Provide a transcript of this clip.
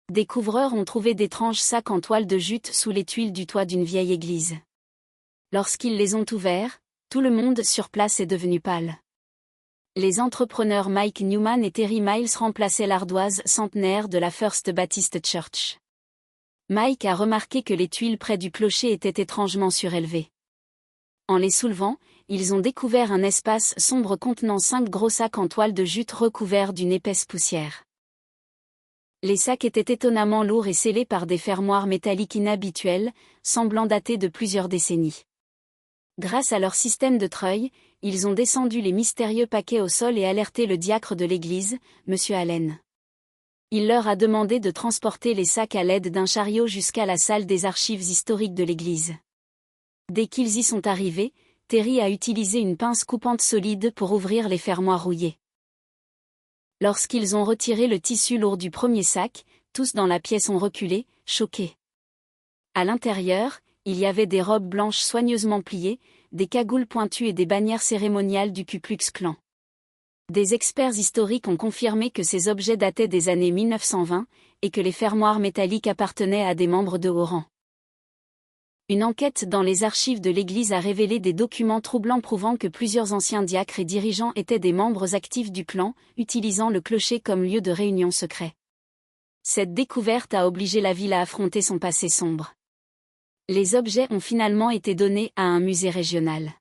Découvreurs ont trouvé d'étranges sacs en toile de jute sous les tuiles du toit d'une vieille église. Lorsqu'ils les ont ouverts, tout le monde sur place est devenu pâle. Les entrepreneurs Mike Newman et Terry Miles remplaçaient l'ardoise centenaire de la First Baptist Church. Mike a remarqué que les tuiles près du clocher étaient étrangement surélevées. En les soulevant, ils ont découvert un espace sombre contenant 5 gros sacs en toile de jute recouverts d'une épaisse poussière. Les sacs étaient étonnamment lourds et scellés par des fermoirs métalliques inhabituels, semblant dater de plusieurs décennies. Grâce à leur système de treuil, ils ont descendu les mystérieux paquets au sol et alerté le diacre de l'église, M. Allen. Il leur a demandé de transporter les sacs à l'aide d'un chariot jusqu'à la salle des archives historiques de l'église. Dès qu'ils y sont arrivés, Terry a utilisé une pince coupante solide pour ouvrir les fermoirs rouillés. Lorsqu'ils ont retiré le tissu lourd du premier sac, tous dans la pièce ont reculé, choqués. À l'intérieur, il y avait des robes blanches soigneusement pliées, des cagoules pointues et des bannières cérémoniales du Ku Klux Klan. Des experts historiques ont confirmé que ces objets dataient des années 1920, et que les fermoirs métalliques appartenaient à des membres de haut rang. Une enquête dans les archives de l'église a révélé des documents troublants prouvant que plusieurs anciens diacres et dirigeants étaient des membres actifs du clan, utilisant le clocher comme lieu de réunion secret. Cette découverte a obligé la ville à affronter son passé sombre. Les objets ont finalement été donnés à un musée régional.